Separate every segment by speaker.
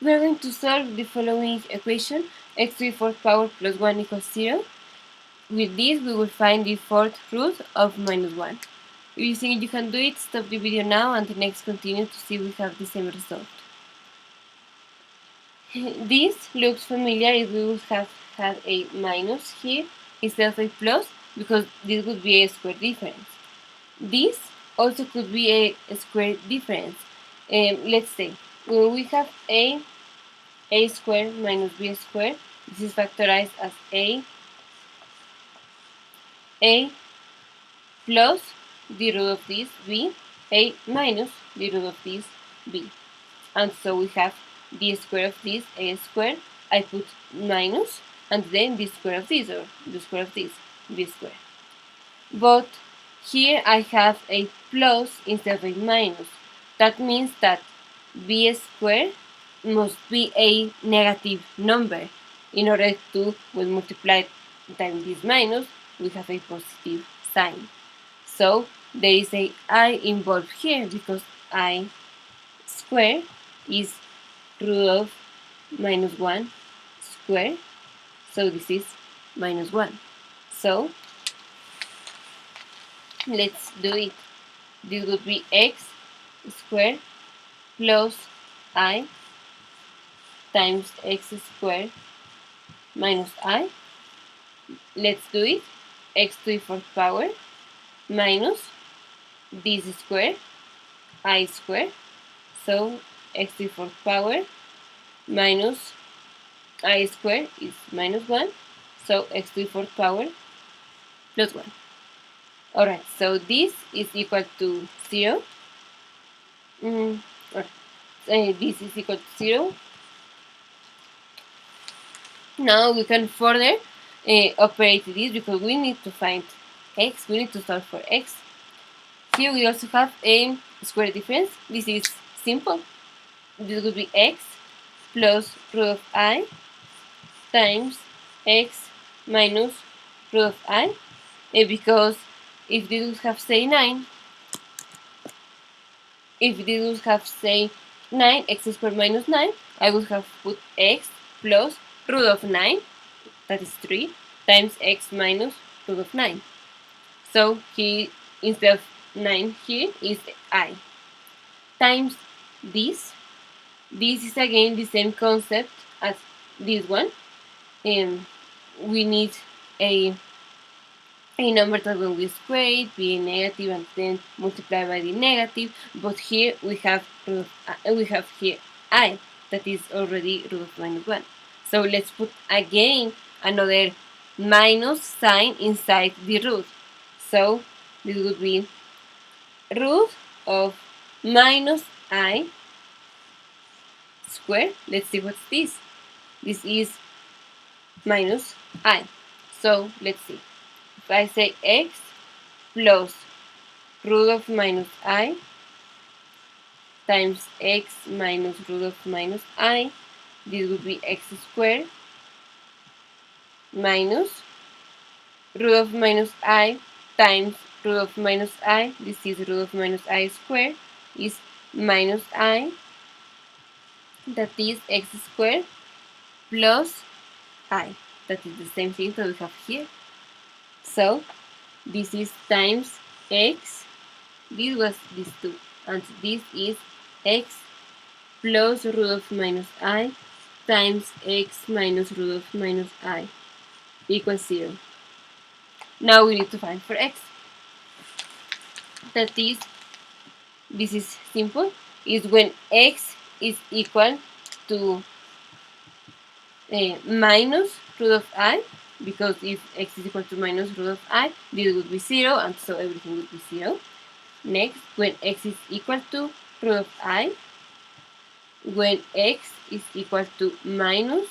Speaker 1: We are going to solve the following equation: x to the fourth power plus 1 equals 0. With this, we will find the fourth root of minus 1. If you think you can do it, stop the video now and the next continue to see if we have the same result. This looks familiar if we would have had a minus here instead of a plus, because this would be a square difference. This also could be a square difference. Let's say when we have a squared minus b squared, this is factorized as a plus the root of this b, a minus the root of this b. And so we have the square of this, a squared, I put minus, and then the square of this, or the square of this, b squared. But here I have a plus instead of a minus. That means that b squared must be a negative number. In order to, when multiplied times this minus, we have a positive sign. So there is a I involved here, because I squared is root of minus 1 squared. So this is minus 1. So let's do it. This would be x squared plus I times x squared minus I. Let's do it. X to the fourth power minus this square, I squared. So x to the fourth power minus I squared is minus 1. So x to the fourth power plus 1. Alright, so this is equal to 0. This is equal to 0. Now we can further operate this, because we need to find x, we need to solve for x. Here we also have a square difference. This is simple. This would be x plus root of I times x minus root of I, because if this would have say 9, x squared minus 9, I would have put x plus root of 9, that is 3, times x minus root of 9. So here, instead of 9 here is I, times this. This is again the same concept as this one. We need a number that when we square it be negative and then multiply by the negative, but here we have here I, that is already root of minus 1. So let's put again another minus sign inside the root. So this would be root of minus I squared. Let's see what's this. This is minus I. So let's see. If I say x plus root of minus I times x minus root of minus I, this would be x squared minus root of minus I times root of minus I, this is root of minus I squared, is minus I, that is x squared plus I, that is the same thing that we have here. So this is times x, this was this 2, and this is x plus root of minus I times x minus root of minus I equals 0. Now we need to find for x. That is, this is simple, is when x is equal to minus root of I, because if x is equal to minus root of I, this would be 0, and so everything would be 0. Next, when x is equal to root of I, when x is equal to minus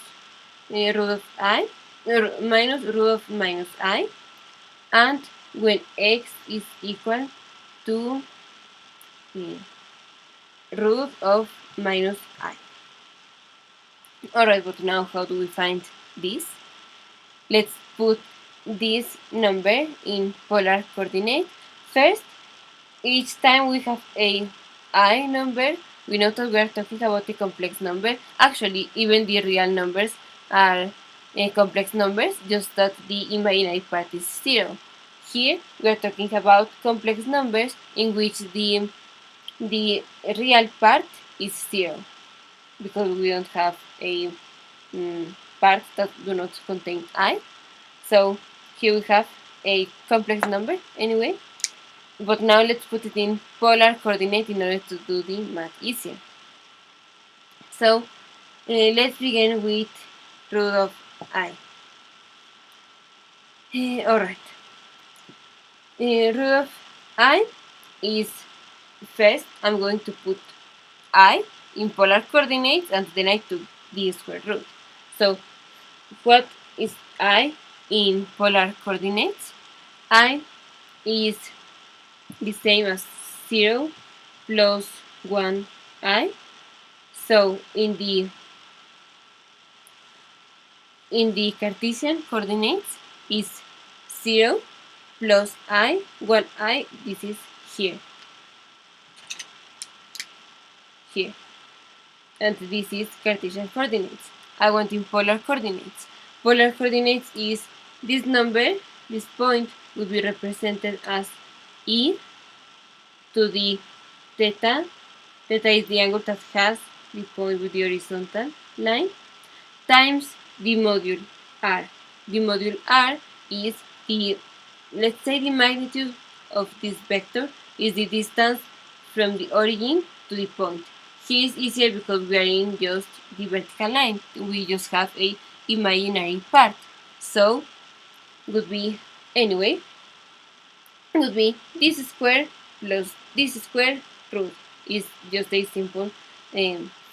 Speaker 1: root of I, minus root of minus I, and when x is equal to root of minus I. Alright, but now how do we find this? Let's put this number in polar coordinate. First, each time we have a I number, we know that we are talking about a complex number. Actually, even the real numbers are complex numbers, just that the imaginary part is 0. Here we are talking about complex numbers in which the real part is 0, because we don't have a part that do not contain I. So here we have a complex number anyway. But now let's put it in polar coordinate in order to do the math easier. So let's begin with root of I. Alright. Root of I is, first I'm going to put I in polar coordinates and then I took the square root. So what is I in polar coordinates? I is the same as 0 plus 1I. So in the Cartesian coordinates is 0 plus I, 1I, this is here. And this is Cartesian coordinates. I want in polar coordinates. Polar coordinates is this number, this point would be represented as E to the theta. Theta is the angle that has the point with the horizontal line, times the module R. The module R is the, let's say the magnitude of this vector is the distance from the origin to the point. Here is easier because we are in just the vertical line. We just have a imaginary part. So would be, anyway, would be this square plus this square root. Is just a simple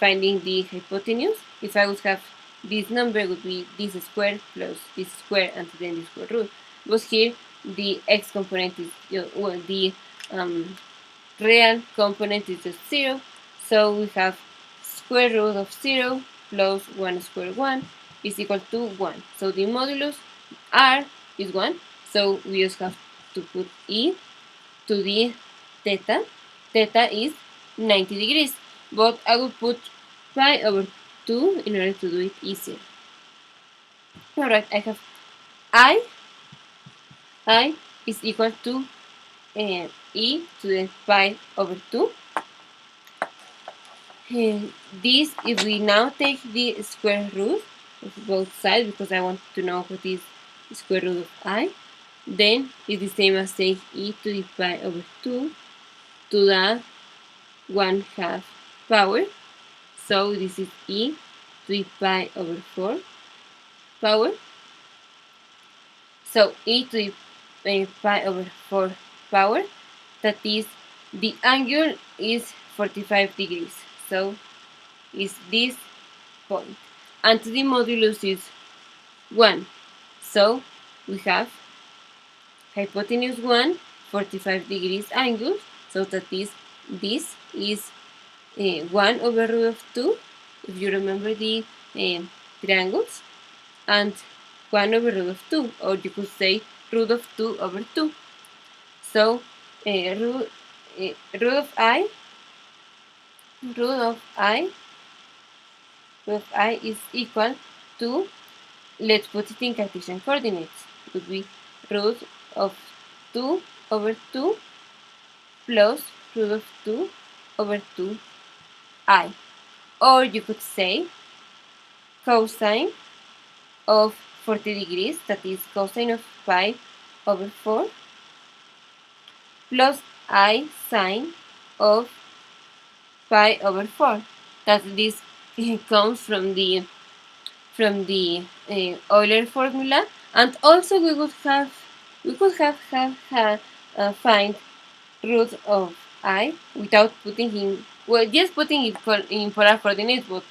Speaker 1: finding the hypotenuse. If I would have this number, would be this square plus this square and then the square root. But here the x component is just, well, the real component is just 0. So we have square root of 0 plus 1 square 1 is equal to 1. So the modulus R is 1. So we just have to put E to the theta. Theta is 90 degrees, but I will put pi over 2 in order to do it easier. Alright, I have I is equal to E to the pi over 2. This, if we now take the square root of both sides, because I want to know what is the square root of I, then it's the same as saying E to the pi over 2 to the 1/2 power. So this is E to the pi over 4 power. So E to the pi over 4 power, that is, the angle is 45 degrees. So is this point. And the modulus is 1. So we have hypotenuse 1, 45 degrees angle. So that is, this is 1 over root of 2, if you remember the triangles, and 1 over root of 2, or you could say root of 2 over 2. So root of I is equal to, let's put it in Cartesian coordinates, it would be root of 2 over 2 plus root of 2 over 2I. Or you could say cosine of 40 degrees, that is cosine of pi over 4, plus I sine of pi over 4. That this comes from the Euler formula, and also we could have find root of I without putting in, well, just putting it in polar coordinates, but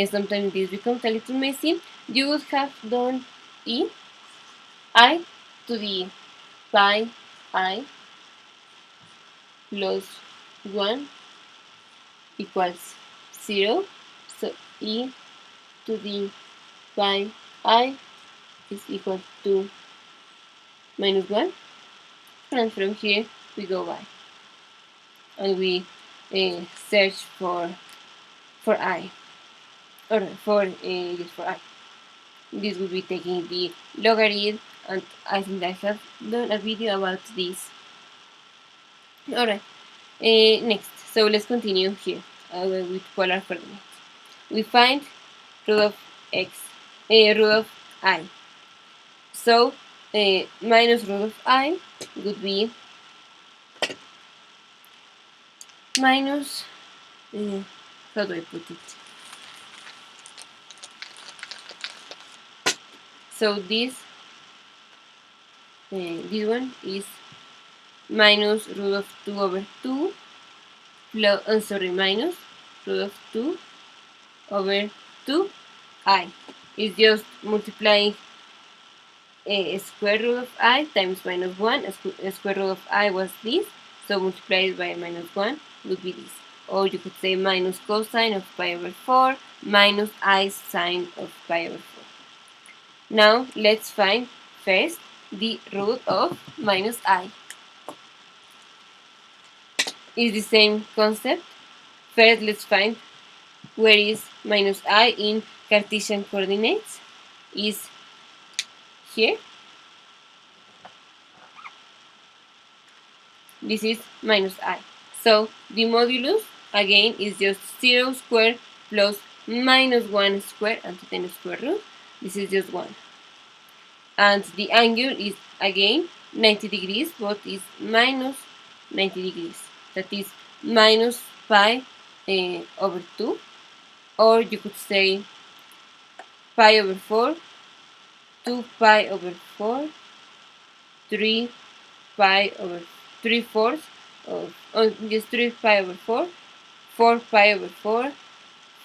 Speaker 1: sometimes this becomes a little messy. You would have done E I to the pi I plus 1 equals 0. So E to the pi I is equal to minus 1. And from here we go by. And we search for I, or for I. This will be taking the logarithm, and I think I have done a video about this. Alright, next, so let's continue here with polar coordinates. We find root of x, root of I. So minus root of I would be minus, how do I put it? So this one is minus root of 2 over 2 plus, minus root of 2 over 2I. It's just multiplying square root of I times minus 1. Square root of I was this, so multiplied by minus 1 would be this. Or you could say minus cosine of pi over 4 minus I sine of pi over 4. Now let's find first the root of minus I. It's the same concept. First, let's find where is minus I in Cartesian coordinates. Is here. This is minus I. So the modulus again is just 0 squared plus minus 1 squared and then square root. This is just 1. And the angle is again 90 degrees, but is minus 90 degrees. That is minus pi over 2. Or you could say pi over 4, 2 pi over 4, 3 pi over 3 fourths of, just 3 pi over 4, 4 pi over 4,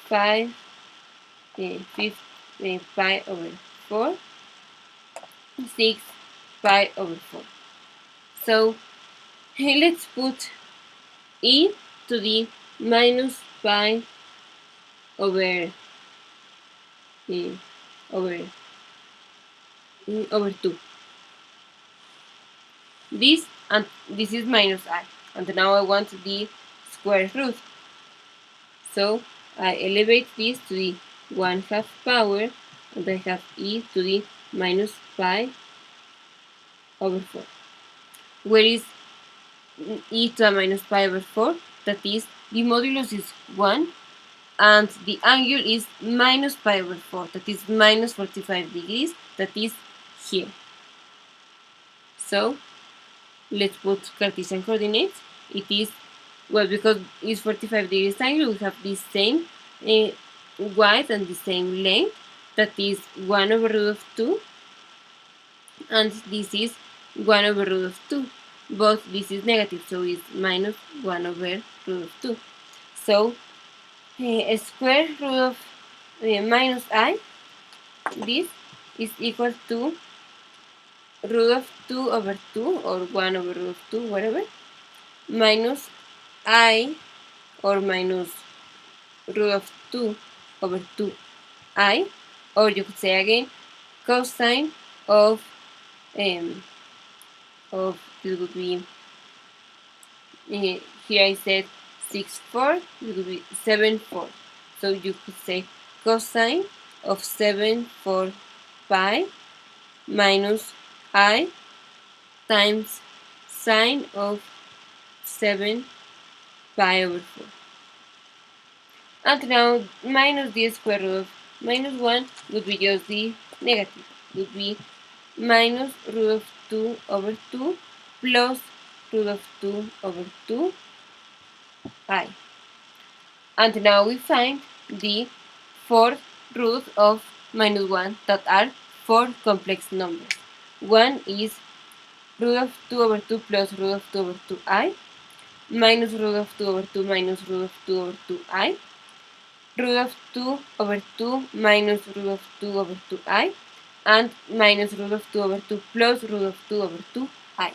Speaker 1: 5 pi over 4, 6 pi over 4. So let's put e to the minus pi over 2. This and this is minus I, and now I want the square root. So I elevate this to the 1/2 power, and I have e to the minus pi over 4. Where is e to the minus pi over 4? That is, the modulus is 1, and the angle is minus pi over 4. That is minus 45 degrees. That is here. So let's put Cartesian coordinates. It is, well, because it's 45 degrees angle, we have the same width and the same length. That is 1 over root of 2, and this is 1 over root of 2. But this is negative, so it's minus 1 over root of 2. So square root of minus I, this is equal to root of 2 over 2, or 1 over root of 2, whatever, minus I, or minus root of 2 over 2I, or you could say again cosine of this would be, here I said 6/4, it would be 7/4. So you could say cosine of 7/4 pi minus I times sine of 7 pi over 4. And now minus the square root of minus 1 would be just the negative. Would be minus root of 2 over 2 plus root of 2 over 2I. And now we find the fourth root of minus 1, that are 4 complex numbers. One is root of 2 over 2 plus root of 2 over 2I, minus root of 2 over 2 minus root of 2 over 2I, root of 2 over 2 minus root of 2 over 2I, and minus root of 2 over 2 plus root of 2 over 2I.